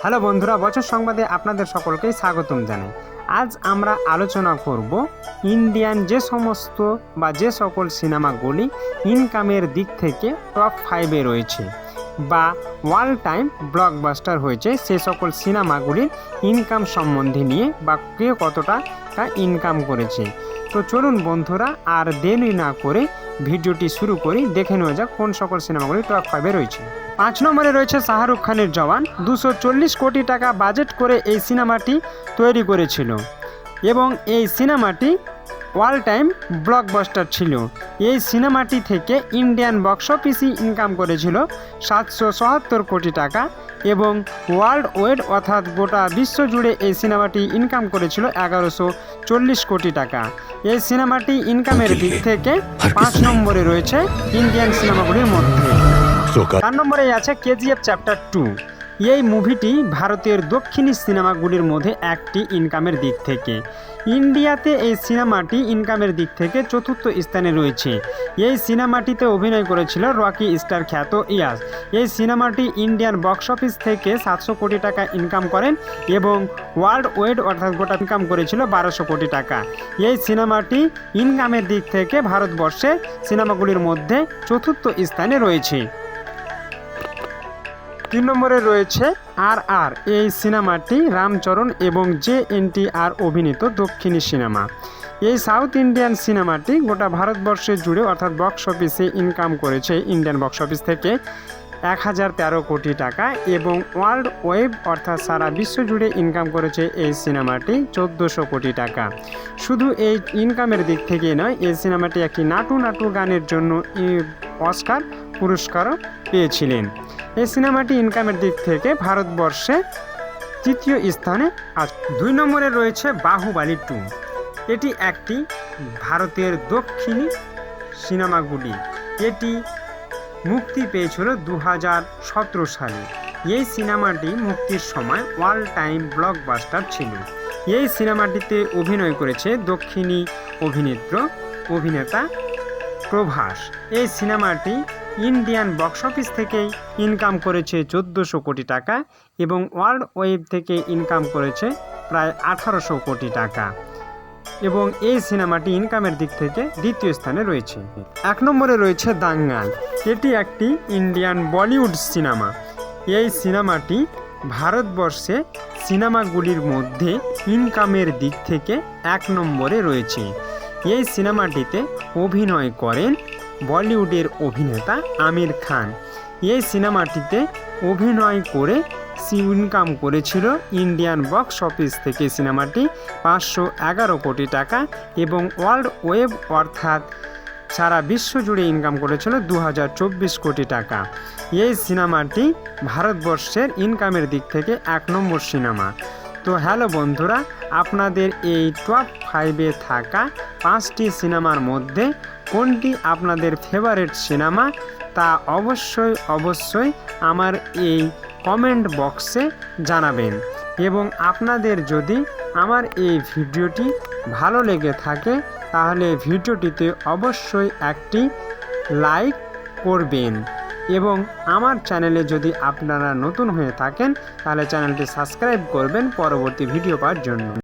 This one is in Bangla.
হ্যালো বন্ধুরা, বছর সংবাদে আপনাদের সকলকেই স্বাগতম জানাই। আজ আমরা আলোচনা করব ইন্ডিয়ান যে সকল সিনেমাগুলি ইনকামের দিক থেকে টপ 5-এ রয়েছে বা ওয়ার্ল্ড টাইম ব্লকবাস্টার হয়েছে, সে সকল সিনেমাগুলির ইনকাম সম্বন্ধে নিয়ে বা কে কতটা ইনকাম করেছে। তো চলুন বন্ধুরা, আর দেরি না করে ভিডিওটি শুরু করি। দেখে নেওয়া যাক কোন সকল সিনেমাগুলি টপ 5-এ রয়েছে। 5 নম্বরে রয়েছে শাহরুখ খানের জওয়ান। 240 কোটি টাকা বাজেট করে এই সিনেমাটি তৈরি করেছিল এবং এই সিনেমাটি ওয়ার্ল্ড টাইম ব্লকবাস্টার ছিল। এই সিনেমাটি থেকে ইন্ডিয়ান বক্স অফিসে ইনকাম করেছিল 777 কোটি টাকা এবং ওয়ার্ল্ড ওয়াইড অর্থাৎ গোটা বিশ্ব জুড়ে এই সিনেমাটি ইনকাম করেছিল 1140 কোটি টাকা। এই সিনেমাটি ইনকামের দিক থেকে 5 নম্বরে রয়েছে ইন্ডিয়ান সিনেমাগুলির মধ্যে। 4 নম্বরে আছে কেজিএফ চ্যাপ্টার 2। এই মুভিটি ভারতের দক্ষিণী সিনেমাগুলির মধ্যে একটি ইনকামের দিক থেকে। ইন্ডিয়াতে এই সিনেমাটি ইনকামের দিক থেকে 4র্থ স্থানে রয়েছে। এই সিনেমাটিতে অভিনয় করেছিল রকি স্টার খ্যাত ইয়াস। এই সিনেমাটি ইন্ডিয়ান বক্স অফিস থেকে 700 কোটি টাকা ইনকাম করেন এবং ওয়ার্ল্ড ওয়াইড অর্থাৎ গোটা ইনকাম করেছিল 1200 কোটি টাকা। এই সিনেমাটি ইনকামের দিক থেকে ভারতবর্ষের সিনেমাগুলির মধ্যে 4র্থ স্থানে রয়েছে। 3 নম্বরে রয়েছে RR। এই সিনেমাটি রামচরণ এবং JNTR অভিনীত দক্ষিণী সিনেমা। এই সাউথ ইন্ডিয়ান সিনেমাটি গোটা ভারতবর্ষে জুড়ে অর্থাৎ বক্স অফিসে ইনকাম করেছে ইন্ডিয়ান বক্স অফিস থেকে 1013 কোটি টাকা এবং ওয়ার্ল্ড ওয়েব অর্থাৎ সারা বিশ্ব জুড়ে ইনকাম করেছে এই সিনেমাটি 1400 কোটি টাকা। শুধু এই ইনকামের দিক থেকে নয়, এই সিনেমাটি একটি নাটু নাটু গানের জন্য অস্কার পুরস্কারও পেয়েছিলেন। এই সিনেমাটি ইনকামের দিক থেকে ভারতবর্ষে 3য় স্থানে আছে। 2 নম্বরে রয়েছে বাহুবালী 2। এটি একটি ভারতের দক্ষিণী সিনেমাগুলি। এটি মুক্তি পেয়েছিল 2017 সালে। এই সিনেমাটি মুক্তির সময় ওয়ার্ল্ড টাইম ব্লকবাস্টার ছিল। এই সিনেমাটিতে অভিনয় করেছে দক্ষিণী অভিনেতা প্রভাস। এই সিনেমাটি ইন্ডিয়ান বক্স অফিস থেকেই ইনকাম করেছে 1400 কোটি টাকা এবং ওয়ার্ল্ড ওয়েব থেকে ইনকাম করেছে প্রায় 1800 কোটি টাকা এবং এই সিনেমাটি ইনকামের দিক থেকে 2য় স্থানে রয়েছে। 1 নম্বরে রয়েছে দাঙ্গাল। এটি একটি ইন্ডিয়ান বলিউড সিনেমা। এই সিনেমাটি ভারতবর্ষে সিনেমাগুলির মধ্যে ইনকামের দিক থেকে 1 নম্বরে রয়েছে। এই সিনেমাটিতে অভিনয় করেন বলিউডের অভিনেতা আমির খান। এই সিনেমাটিতে অভিনয় করে ইনকাম করেছিল ইন্ডিয়ান বক্স অফিস থেকে সিনেমাটি 511 কোটি টাকা এবং ওয়ার্ল্ড ওয়েব অর্থাৎ সারা বিশ্ব জুড়ে ইনকাম করেছিল 2024 কোটি টাকা। এই সিনেমাটি ভারতবর্ষের ইনকামের দিক থেকে 1 নম্বর সিনেমা। তো হ্যালো বন্ধুরা, আপনাদের এই টপ 5-এ থাকা 5টি সিনেমার মধ্যে কোনটি আপনাদের ফেভারিট সিনেমা তা অবশ্যই আমার এই কমেন্ট বক্সে জানাবেন এবং আপনাদের যদি আমার এই ভিডিওটি ভালো লেগে থাকে তাহলে ভিডিওটিতে অবশ্যই একটি লাইক করবেন এবং আমার চ্যানেলে যদি আপনারা নতুন হয়ে থাকেন তাহলে চ্যানেলটি সাবস্ক্রাইব করবেন পরবর্তী ভিডিও পাওয়ার জন্য।